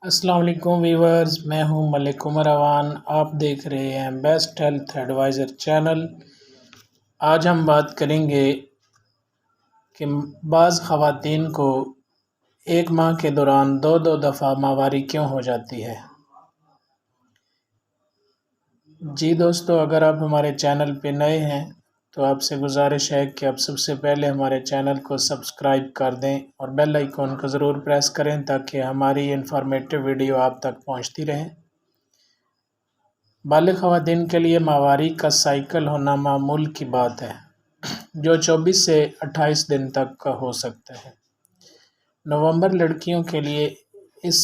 السلام علیکم ویورز، میں ہوں ملک عمر اوان۔ آپ دیکھ رہے ہیں بیسٹ ہیلتھ ایڈوائزر چینل۔ آج ہم بات کریں گے کہ بعض خواتین کو ایک ماہ کے دوران دو دفعہ ماہواری کیوں ہو جاتی ہے۔ جی دوستو، اگر آپ ہمارے چینل پہ نئے ہیں تو آپ سے گزارش ہے کہ آپ سب سے پہلے ہمارے چینل کو سبسکرائب کر دیں اور بیل آئیکن کو ضرور پریس کریں تاکہ ہماری انفارمیٹیو ویڈیو آپ تک پہنچتی رہیں۔ بالغ خواتین کے لیے ماہواری کا سائیکل ہونا معمول کی بات ہے، جو 24 سے 28 دن تک کا ہو سکتا ہے۔ نومبر لڑکیوں کے لیے اس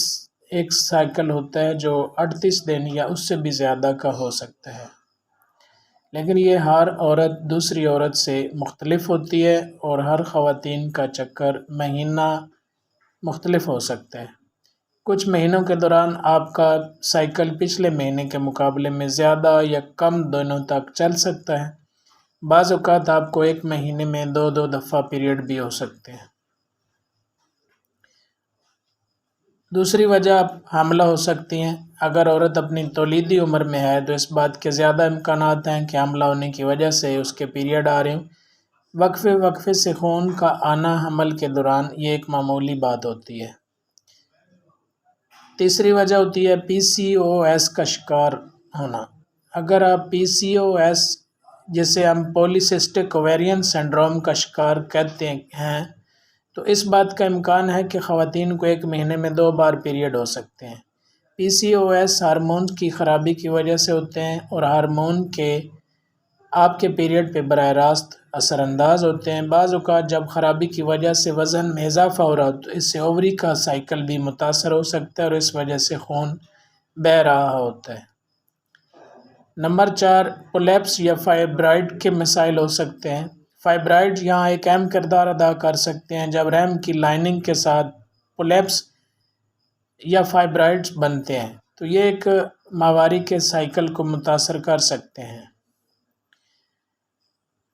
ایک سائیکل ہوتا ہے جو 38 دن یا اس سے بھی زیادہ کا ہو سکتا ہے، لیکن یہ ہر عورت دوسری عورت سے مختلف ہوتی ہے اور ہر خواتین کا چکر مہینہ مختلف ہو سکتا ہے۔ کچھ مہینوں کے دوران آپ کا سائیکل پچھلے مہینے کے مقابلے میں زیادہ یا کم دنوں تک چل سکتا ہے۔ بعض اوقات آپ کو ایک مہینے میں دو دفعہ پیریڈ بھی ہو سکتے ہیں۔ دوسری وجہ حاملہ ہو سکتی ہیں۔ اگر عورت اپنی تولیدی عمر میں ہے تو اس بات کے زیادہ امکانات ہیں کہ حاملہ ہونے کی وجہ سے اس کے پیریڈ آ رہے ہوں۔ وقفے سے خون کا آنا حمل کے دوران یہ ایک معمولی بات ہوتی ہے۔ تیسری وجہ ہوتی ہے پی سی او ایس کا شکار ہونا۔ اگر آپ پی سی او ایس، جسے ہم پولیسسٹک اوویرین سنڈروم کا شکار کہتے ہیں، تو اس بات کا امکان ہے کہ خواتین کو ایک مہینے میں 2 بار پیریڈ ہو سکتے ہیں۔ پی سی او ایس ہارمون کی خرابی کی وجہ سے ہوتے ہیں اور ہارمون کے آپ کے پیریڈ پہ براہ راست اثر انداز ہوتے ہیں۔ بعض اوقات جب خرابی کی وجہ سے وزن میں اضافہ ہو رہا ہو تو اس سے اووری کا سائیکل بھی متاثر ہو سکتا ہے اور اس وجہ سے خون بہہ رہا ہوتا ہے۔ نمبر 4، پولیپس یا فائبرائڈ کے مسائل ہو سکتے ہیں۔ فائبرائڈ یہاں ایک اہم کردار ادا کر سکتے ہیں۔ جب رحم کی لائننگ کے ساتھ پولیپس یا فائبرائڈز بنتے ہیں تو یہ ایک ماہواری کے سائیکل کو متاثر کر سکتے ہیں۔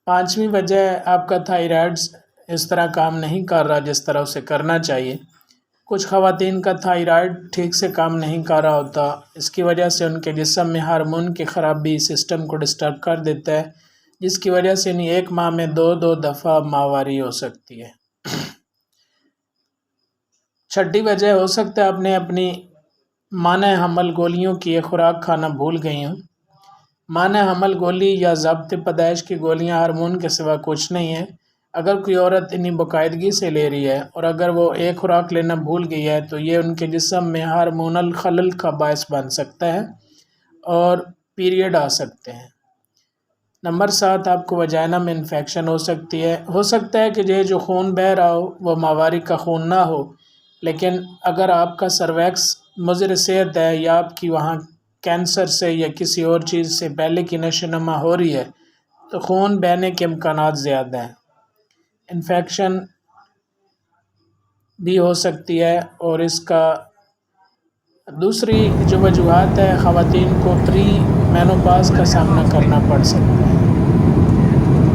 5ویں وجہ ہے آپ کا تھائرائیڈز اس طرح کام نہیں کر رہا جس طرح اسے کرنا چاہیے۔ کچھ خواتین کا تھائرائیڈ ٹھیک سے کام نہیں کر رہا ہوتا، اس کی وجہ سے ان کے جسم میں ہارمون کی خرابی سسٹم کو ڈسٹرب کر دیتا ہے، جس کی وجہ سے انہیں ایک ماہ میں دو دفعہ ماہواری ہو سکتی ہے۔ 6ٹھی وجہ ہو سکتا ہے آپ نے اپنی مانع حمل گولیوں کی ایک خوراک کھانا بھول گئی ہوں۔ مانع حمل گولی یا ضابط پیدائش کی گولیاں ہارمون کے سوا کچھ نہیں ہیں۔ اگر کوئی عورت انہیں باقاعدگی سے لے رہی ہے اور اگر وہ ایک خوراک لینا بھول گئی ہے تو یہ ان کے جسم میں ہارمونل خلل کا باعث بن سکتا ہے اور پیریڈ آ سکتے ہیں۔ نمبر 7، آپ کو وجائنا میں انفیکشن ہو سکتی ہے۔ ہو سکتا ہے کہ جو خون بہہ رہا ہو وہ ماہواری کا خون نہ ہو، لیکن اگر آپ کا سرویکس مضر صحت ہے یا آپ کی وہاں کینسر سے یا کسی اور چیز سے پہلے کی نشو نما ہو رہی ہے تو خون بہنے کے امکانات زیادہ ہیں۔ انفیکشن بھی ہو سکتی ہے اور اس کا دوسری جو وجوہات ہے، خواتین کو پری مینوپاز کا سامنا کرنا پڑ سکتا ہے۔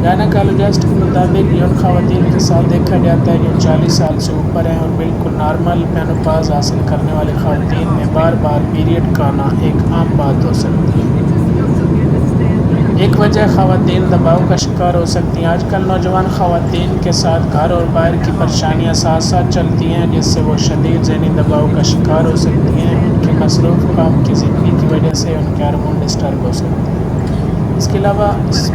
گائنیکالوجسٹ کے مطابق یہ ان خواتین کے ساتھ دیکھا جاتا ہے جو 40 سال سے اوپر ہیں اور بالکل نارمل مینوپاز حاصل کرنے والی خواتین میں بار پیریڈ کا آنا ایک عام بات ہو سکتی ہے۔ ایک وجہ خواتین دباؤ کا شکار ہو سکتی ہیں۔ آج کل نوجوان خواتین کے ساتھ گھر اور باہر کی پریشانیاں ساتھ چلتی ہیں، جس سے وہ شدید ذہنی دباؤ کا شکار ہو سکتی ہیں۔ ان کی مصروف کام کی زندگی کی وجہ سے ان کے ہارمون ڈسٹرب ہو سکتے ہیں۔ اس کے علاوہ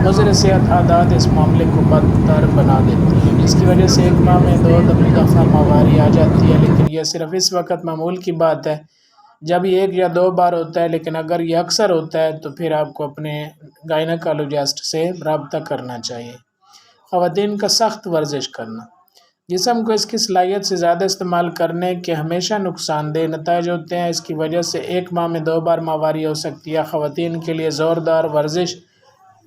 مضر صحت عادات اس معاملے کو بدتر بنا دیتی ہیں، جس کی وجہ سے ایک ماہ میں 2 دفعہ ماہواری آ جاتی ہے، لیکن یہ صرف اس وقت معمول کی بات ہے جب یہ 1 یا 2 بار ہوتا ہے، لیکن اگر یہ اکثر ہوتا ہے تو پھر آپ کو اپنے گائنیکالوجسٹ سے رابطہ کرنا چاہیے۔ خواتین کا سخت ورزش کرنا۔ جسم کو اس کی صلاحیت سے زیادہ استعمال کرنے کے ہمیشہ نقصان دہ نتائج ہوتے ہیں۔ اس کی وجہ سے ایک ماہ میں 2 بار ماہواری ہو سکتی ہے۔ خواتین کے لیے زوردار ورزش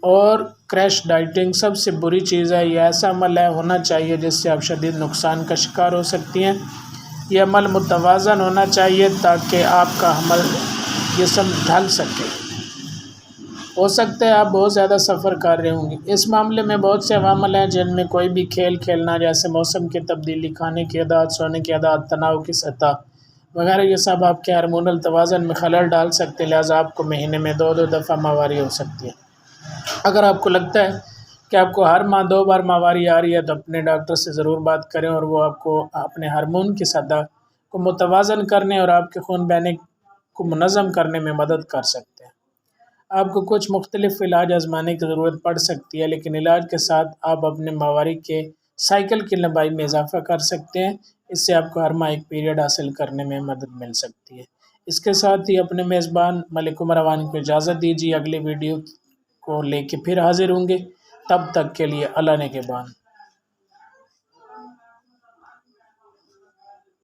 اور کریش ڈائٹنگ سب سے بری چیز ہے۔ یہ ایسا عمل ہونا چاہیے جس سے آپ شدید نقصان کا شکار ہو سکتی ہیں۔ یہ عمل متوازن ہونا چاہیے تاکہ آپ کا حمل جسم ڈھل سکے۔ ہو سکتا ہے آپ بہت زیادہ سفر کر رہے ہوں گے۔ اس معاملے میں بہت سے عوامل ہیں جن میں کوئی بھی کھیل کھیلنا، جیسے موسم کی تبدیلی، کھانے کی عادات، سونے کی عادات، تناؤ کی سطح وغیرہ یہ سب آپ کے ہارمونل توازن میں خلل ڈال سکتے ہیں، لہٰذا آپ کو مہینے میں 2 دفعہ ماہواری ہو سکتی ہے۔ اگر آپ کو لگتا ہے کہ آپ کو ہر ماہ 2 بار ماہواری آ رہی ہے تو اپنے ڈاکٹر سے ضرور بات کریں، اور وہ آپ کو اپنے ہارمون کی سطح کو متوازن کرنے اور آپ کے خون بہنے کو منظم کرنے میں مدد کر سکتے ہیں۔ آپ کو کچھ مختلف علاج آزمانے کی ضرورت پڑ سکتی ہے، لیکن علاج کے ساتھ آپ اپنے ماہواری کے سائیکل کی لمبائی میں اضافہ کر سکتے ہیں۔ اس سے آپ کو ہر ماہ ایک پیریڈ حاصل کرنے میں مدد مل سکتی ہے۔ اس کے ساتھ ہی اپنے میزبان ملک عمر اوانی کو اجازت دیجیے، اگلی ویڈیو کو لے کے پھر حاضر ہوں گے، تب تک کے لیے اللہ نگہبان۔